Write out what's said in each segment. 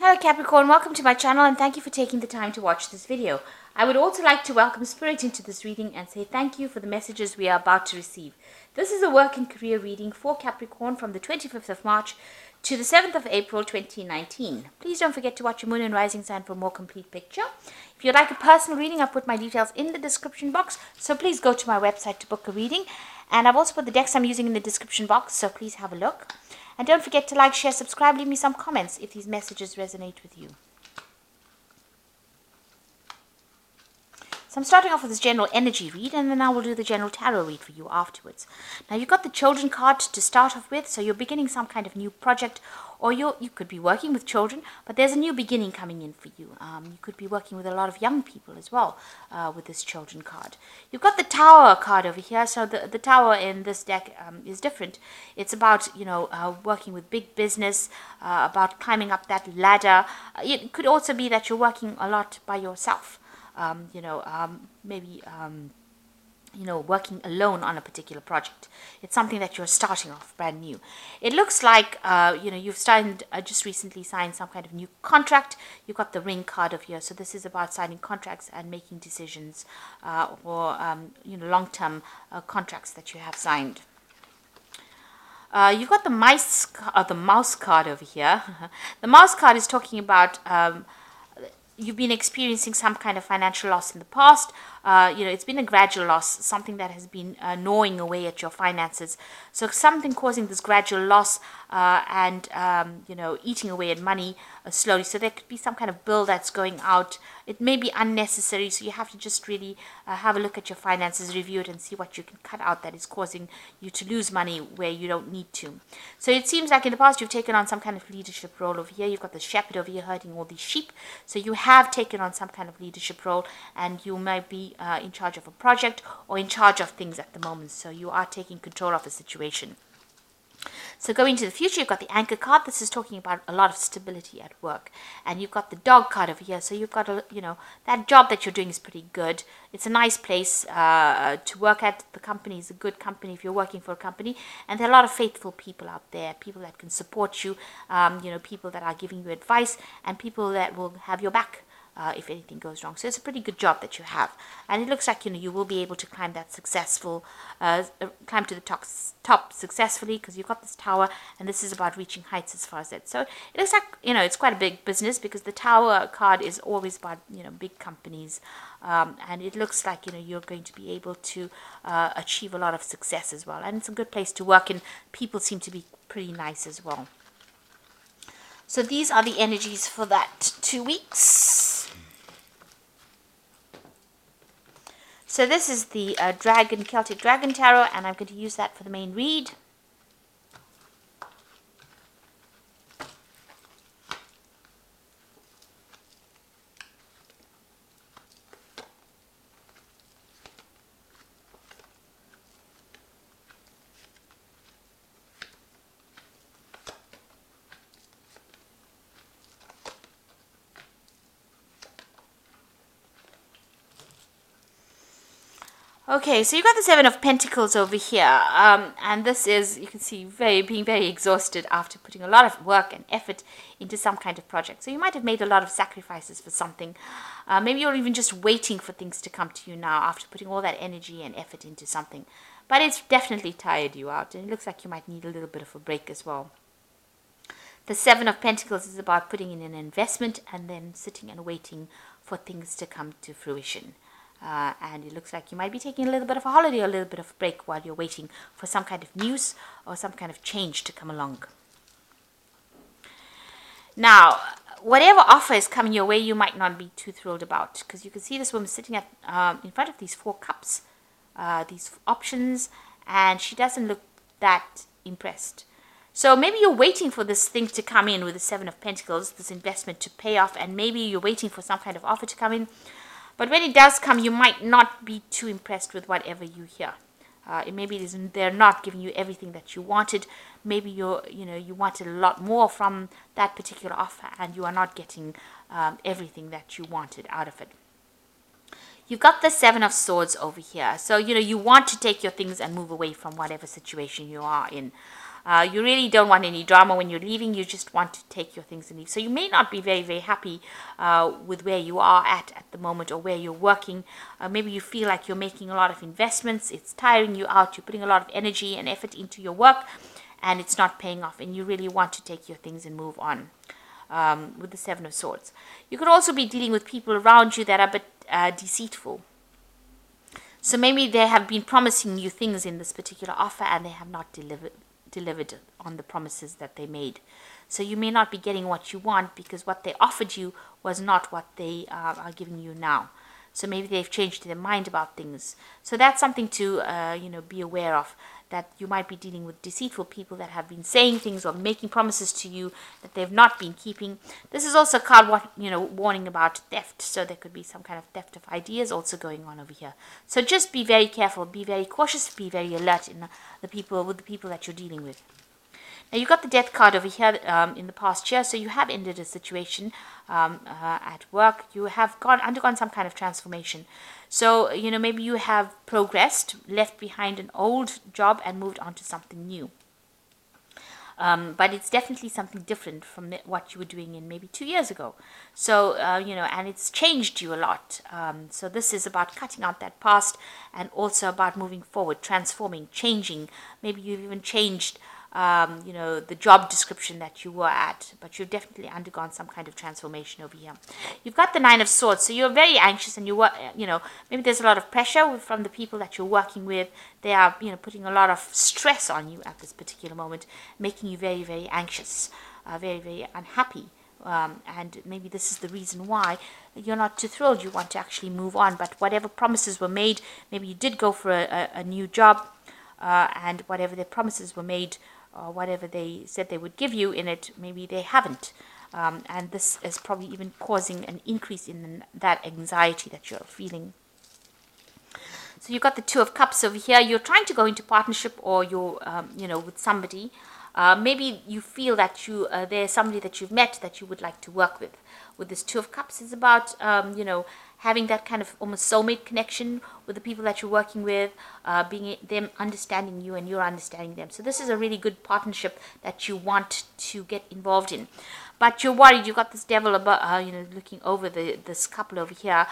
Hello Capricorn, welcome to my channel and thank you for taking the time to watch this video. I would also like to welcome Spirit into this reading and say thank you for the messages we are about to receive. This is a work and career reading for Capricorn from the 25th of March to the 7th of April 2019. Please don't forget to watch your moon and rising sign for a more complete picture. If you'd like a personal reading, I've put my details in the description box, so please go to my website to book a reading. And I've also put the decks I'm using in the description box, so please have a look. And don't forget to like, share, subscribe, leave me some comments if these messages resonate with you. So I'm starting off with this general energy read, and then I will do the general tarot read for you afterwards. Now you've got the children card to start off with, so you're beginning some kind of new project, or you could be working with children, but there's a new beginning coming in for you. You could be working with a lot of young people as well with this children card. You've got the tower card over here, so the tower in this deck is different. It's about, working with big business, about climbing up that ladder. It could also be that you're working a lot by yourself. Working alone on a particular project. It's something that you're starting off brand new. It looks like, you've just recently signed some kind of new contract. You've got the ring card over here. So this is about signing contracts and making decisions or long-term contracts that you have signed. You've got the mouse card over here. The mouse card is talking about you've been experiencing some kind of financial loss in the past. It's been a gradual loss, something that has been gnawing away at your finances. So something causing this gradual loss and eating away at money slowly. So there could be some kind of bill that's going out. It may be unnecessary, so you have to just really have a look at your finances, review it, and see what you can cut out that is causing you to lose money where you don't need to. So it seems like in the past you've taken on some kind of leadership role over here. You've got the shepherd over here herding all these sheep. So you have taken on some kind of leadership role, and you might be in charge of a project or in charge of things at the moment. So you are taking control of a situation. So going to the future, you've got the anchor card. This is talking about a lot of stability at work. And you've got the dog card over here. So you've got, that job that you're doing is pretty good. It's a nice place to work at. The company is a good company if you're working for a company. And there are a lot of faithful people out there, people that can support you, people that are giving you advice, and people that will have your back if anything goes wrong. So it's a pretty good job that you have, and it looks like you will be able to climb that climb to the top successfully, because you've got this tower, and this is about reaching heights as far as that. So it looks like it's quite a big business, because the tower card is always about big companies, and it looks like you're going to be able to achieve a lot of success as well, and it's a good place to work, and people seem to be pretty nice as well. So these are the energies for that 2 weeks. So this is the Celtic Dragon Tarot, and I'm going to use that for the main read. Okay, so you got the Seven of Pentacles over here, and this is, you can see, being very exhausted after putting a lot of work and effort into some kind of project. So you might have made a lot of sacrifices for something. Maybe you're even just waiting for things to come to you now after putting all that energy and effort into something. But it's definitely tired you out, and it looks like you might need a little bit of a break as well. The Seven of Pentacles is about putting in an investment and then sitting and waiting for things to come to fruition. And it looks like you might be taking a little bit of a holiday or a little bit of a break while you're waiting for some kind of news or some kind of change to come along. Now, whatever offer is coming your way, you might not be too thrilled about, because you can see this woman sitting in front of these 4 cups, these options, and she doesn't look that impressed. So maybe you're waiting for this thing to come in with the Seven of Pentacles, this investment to pay off, and maybe you're waiting for some kind of offer to come in. But when it does come, you might not be too impressed with whatever you hear. Maybe they're not giving you everything that you wanted. Maybe you wanted a lot more from that particular offer, and you are not getting everything that you wanted out of it. You've got the Seven of Swords over here. So, you want to take your things and move away from whatever situation you are in. You really don't want any drama when you're leaving. You just want to take your things and leave. So you may not be very, very happy with where you are at the moment, or where you're working. Maybe you feel like you're making a lot of investments. It's tiring you out. You're putting a lot of energy and effort into your work, and it's not paying off. And you really want to take your things and move on. With the Seven of Swords. You could also be dealing with people around you that are a bit deceitful. So maybe they have been promising you things in this particular offer, and they have not delivered on the promises that they made. So you may not be getting what you want, because what they offered you was not what they are giving you now. So maybe they've changed their mind about things. So that's something to be aware of, that you might be dealing with deceitful people that have been saying things or making promises to you that they've not been keeping. This is also a card warning about theft. So there could be some kind of theft of ideas also going on over here. So just be very careful, be very cautious, be very alert with the people that you're dealing with. Now you've got the Death card over here in the past year. So you have ended a situation at work. You have undergone some kind of transformation. So, maybe you have progressed, left behind an old job and moved on to something new. But it's definitely something different from what you were doing in maybe 2 years ago. So, and it's changed you a lot. So this is about cutting out that past, and also about moving forward, transforming, changing. Maybe you've even changed the job description that you were at, but you've definitely undergone some kind of transformation over here. You've got the Nine of Swords, so you're very anxious, and maybe there's a lot of pressure from the people that you're working with. They are, putting a lot of stress on you at this particular moment, making you very, very anxious, very, very unhappy. And maybe this is the reason why you're not too thrilled. You want to actually move on, but whatever promises were made, maybe you did go for a new job, and whatever their promises were made, or whatever they said they would give you in it, maybe they haven't. And this is probably even causing an increase in that anxiety that you're feeling. So you've got the Two of Cups over here. You're trying to go into partnership, or you're, with somebody. Maybe you feel that there's somebody that you've met that you would like to work with. With this Two of Cups is about, having that kind of almost soulmate connection with the people that you're working with, being them understanding you and you're understanding them. So this is a really good partnership that you want to get involved in. But you're worried. You've got this devil about, looking over this couple over here.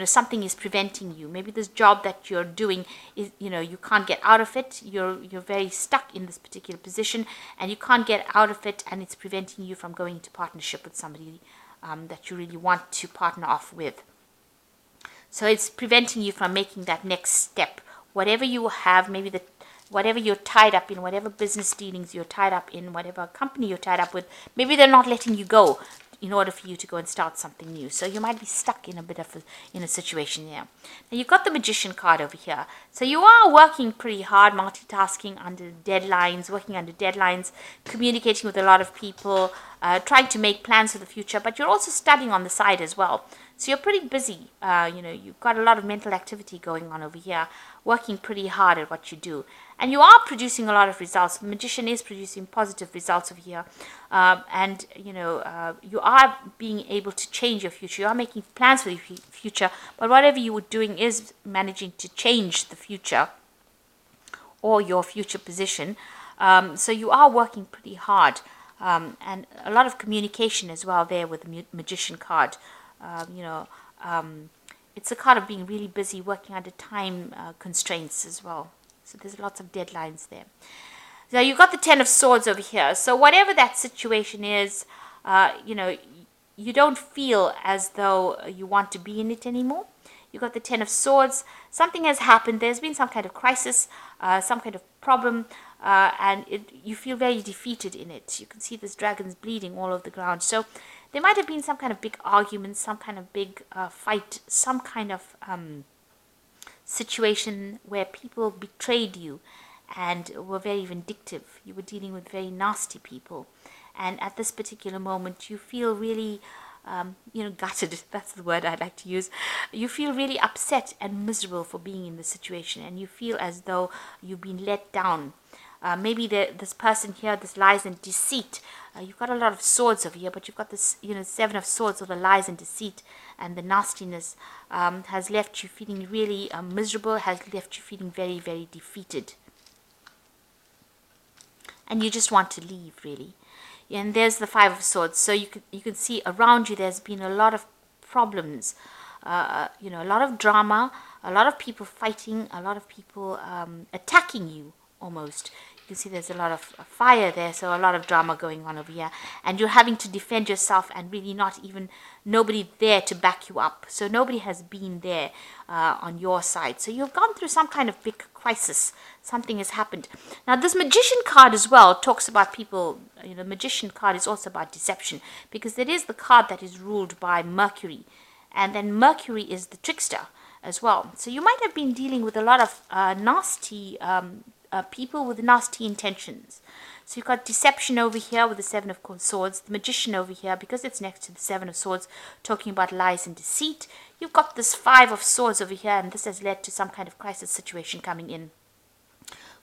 Something is preventing you. Maybe this job that you're doing is, you can't get out of it. You're very stuck in this particular position, and you can't get out of it, and it's preventing you from going into partnership with somebody that you really want to partner off with. So it's preventing you from making that next step. Whatever you have, maybe whatever you're tied up in, whatever business dealings you're tied up in, whatever company you're tied up with, maybe they're not letting you go in order for you to go and start something new. So you might be stuck in a bit of a situation there. Now you've got the Magician card over here. So you are working pretty hard, multitasking under deadlines, working under deadlines, communicating with a lot of people, trying to make plans for the future, but you're also studying on the side as well. So you're pretty busy. You've got a lot of mental activity going on over here, working pretty hard at what you do. And you are producing a lot of results. The Magician is producing positive results over here. You are being able to change your future. You are making plans for the future. But whatever you were doing is managing to change the future or your future position. So you are working pretty hard. And a lot of communication as well there with the Magician card. It's a card of being really busy, working under time constraints as well. So there's lots of deadlines there. So you've got the Ten of Swords over here. So whatever that situation is, you don't feel as though you want to be in it anymore. You've got the Ten of Swords. Something has happened. There's been some kind of crisis, some kind of problem, and you feel very defeated in it. You can see this dragon's bleeding all over the ground. So there might have been some kind of big argument, some kind of big fight, some kind of situation where people betrayed you and were very vindictive. You were dealing with very nasty people. And at this particular moment, you feel really, gutted. That's the word I'd like to use. You feel really upset and miserable for being in this situation. And you feel as though you've been let down. Maybe this person here, this lies and deceit. You've got a lot of swords over here, but you've got this, Seven of Swords, or the lies and deceit and the nastiness has left you feeling really miserable, has left you feeling very, very defeated. and you just want to leave, really. And there's the Five of Swords. So you can see around you there's been a lot of problems, a lot of drama, a lot of people fighting, a lot of people attacking you almost. You can see there's a lot of fire there, so a lot of drama going on over here. And you're having to defend yourself and really nobody there to back you up. So nobody has been there on your side. So you've gone through some kind of big crisis. Something has happened. Now this Magician card as well talks about people, the Magician card is also about deception, because it is the card that is ruled by Mercury. And then Mercury is the trickster as well. So you might have been dealing with a lot of nasty people with nasty intentions. So you've got deception over here with the Seven of Swords, the Magician over here, because it's next to the Seven of Swords, talking about lies and deceit. You've got this Five of Swords over here, and this has led to some kind of crisis situation coming in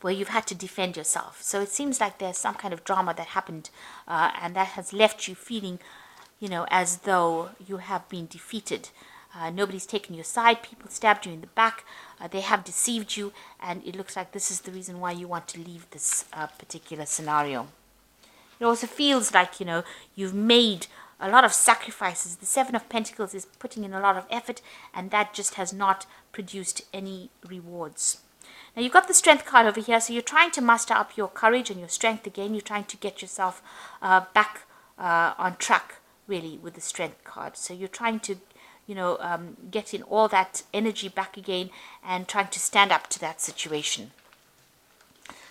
where you've had to defend yourself. So it seems like there's some kind of drama that happened, and that has left you feeling, as though you have been defeated. Nobody's taken your side. People stabbed you in the back. They have deceived you, and it looks like this is the reason why you want to leave this particular scenario. It also feels like, you've made a lot of sacrifices. The Seven of Pentacles is putting in a lot of effort, and that just has not produced any rewards. Now you've got the Strength card over here, so you're trying to muster up your courage and your strength again. You're trying to get yourself back on track, really, with the Strength card. So you're trying to get in all that energy back again and trying to stand up to that situation.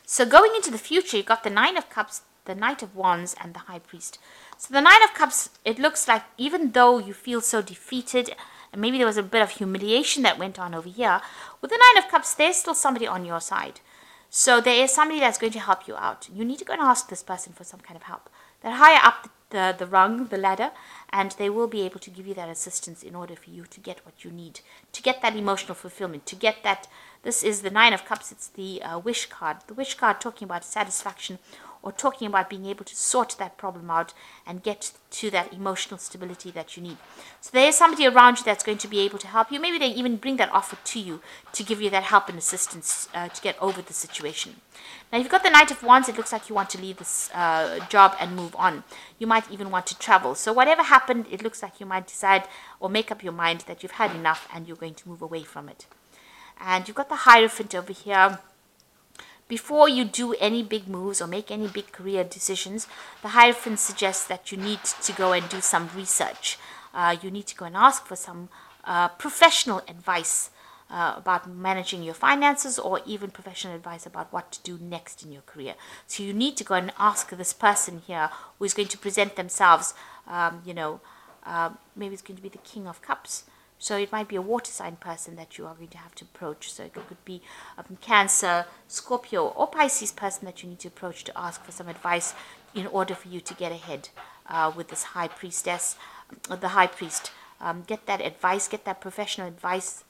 So going into the future, you've got the Nine of Cups, the Knight of Wands, and the High Priest. So the Nine of Cups, it looks like even though you feel so defeated, and maybe there was a bit of humiliation that went on over here, with the Nine of Cups, there's still somebody on your side. So there is somebody that's going to help you out. You need to go and ask this person for some kind of help. They're higher up the rung, the ladder, and they will be able to give you that assistance in order for you to get what you need, to get that emotional fulfillment, to get that. This is the Nine of Cups. It's the wish card. The wish card talking about satisfaction, or talking about being able to sort that problem out and get to that emotional stability that you need. So there is somebody around you that's going to be able to help you. Maybe they even bring that offer to you to give you that help and assistance to get over the situation. Now you've got the Knight of Wands. It looks like you want to leave this job and move on. You might even want to travel. So whatever happened, it looks like you might decide or make up your mind that you've had enough and you're going to move away from it. And you've got the Hierophant over here. Before you do any big moves or make any big career decisions, the Hierophant suggests that you need to go and do some research. You need to go and ask for some professional advice about managing your finances, or even professional advice about what to do next in your career. So you need to go and ask this person here who is going to present themselves, maybe it's going to be the King of Cups. So it might be a water sign person that you are going to have to approach. So it could be Cancer, Scorpio, or Pisces person that you need to approach to ask for some advice in order for you to get ahead with this High Priestess, the High Priest. Get that advice, get that professional advice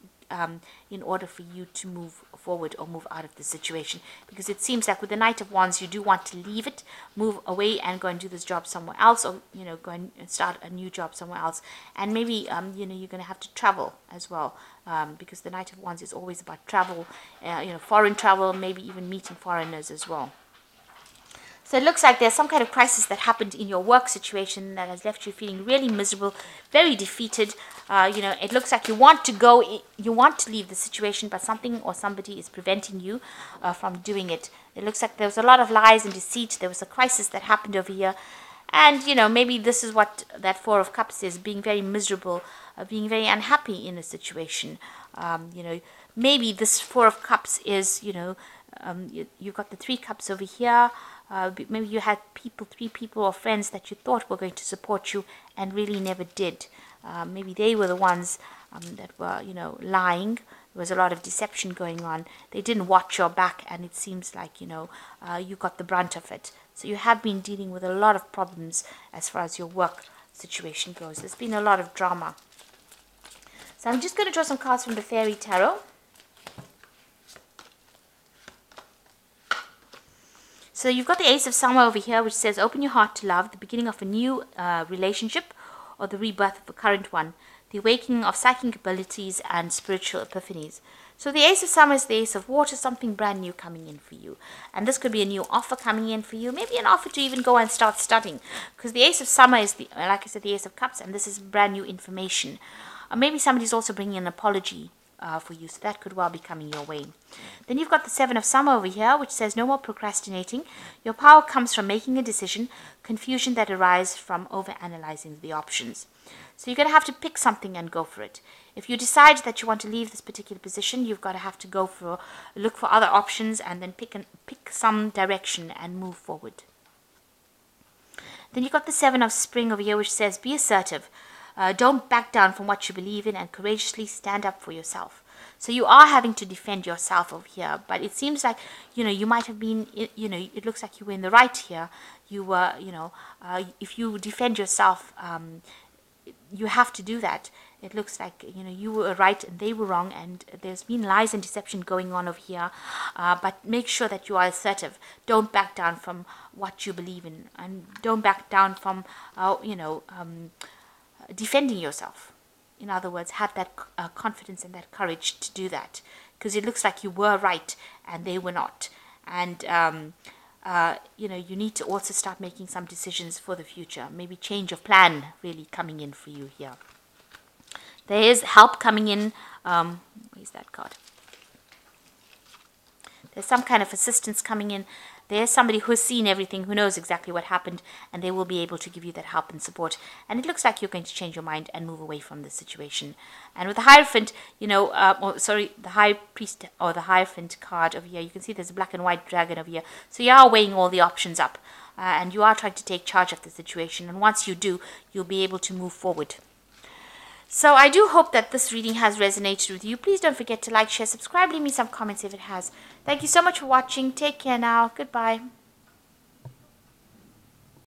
in order for you to move forward or move out of the situation. Because it seems like with the Knight of Wands, you do want to leave it, move away and go and do this job somewhere else, or go and start a new job somewhere else. And maybe you're going to have to travel as well, because the Knight of Wands is always about travel, foreign travel, maybe even meeting foreigners as well. So it looks like there's some kind of crisis that happened in your work situation that has left you feeling really miserable, very defeated. It looks like you want to go, you want to leave the situation, but something or somebody is preventing you from doing it. It looks like there was a lot of lies and deceit. There was a crisis that happened over here. And, maybe this is what that Four of Cups is, being very miserable, being very unhappy in a situation. Maybe this Four of Cups is, you've got the Three Cups over here. Maybe you had three people or friends that you thought were going to support you and really never did. Maybe they were the ones that were, lying. There was a lot of deception going on. They didn't watch your back, and it seems like, you got the brunt of it. So you have been dealing with a lot of problems as far as your work situation goes. There's been a lot of drama. So I'm just going to draw some cards from the Fairy Tarot. So you've got the Ace of Summer over here, which says, open your heart to love, the beginning of a new relationship, or the rebirth of a current one, the awakening of psychic abilities and spiritual epiphanies. So the Ace of Summer is the Ace of Water, something brand new coming in for you. And this could be a new offer coming in for you, maybe an offer to even go and start studying. Because the Ace of Summer is, like I said, the Ace of Cups, and this is brand new information. Or maybe somebody's also bringing an apology for you, so that could well be coming your way. Then you've got the Seven of Summer over here, which says no more procrastinating. Your power comes from making a decision, confusion that arises from overanalyzing the options. So you're going to have to pick something and go for it. If you decide that you want to leave this particular position, you've got to have to look for other options and then pick some direction and move forward. Then you've got the Seven of Spring over here, which says be assertive. Don't back down from what you believe in and courageously stand up for yourself. So you are having to defend yourself over here, but it seems like, you might have been, it looks like you were in the right here. You were, if you defend yourself, you have to do that. It looks like, you were right and they were wrong, and there's been lies and deception going on over here. But make sure that you are assertive. Don't back down from what you believe in, and don't back down from, defending yourself. In other words, have that confidence and that courage to do that, because it looks like you were right and they were not. And you need to also start making some decisions for the future. Maybe change of plan really coming in for you here. There is help coming in. Where's that card? There's some kind of assistance coming in. There's somebody who's seen everything, who knows exactly what happened, and they will be able to give you that help and support. And it looks like you're going to change your mind and move away from this situation. And with the Hierophant, the High Priest or the Hierophant card over here, you can see there's a black and white dragon over here. So you are weighing all the options up, and you are trying to take charge of the situation. And once you do, you'll be able to move forward. So I do hope that this reading has resonated with you. Please don't forget to like, share, subscribe, leave me some comments if it has. Thank you so much for watching. Take care now. Goodbye.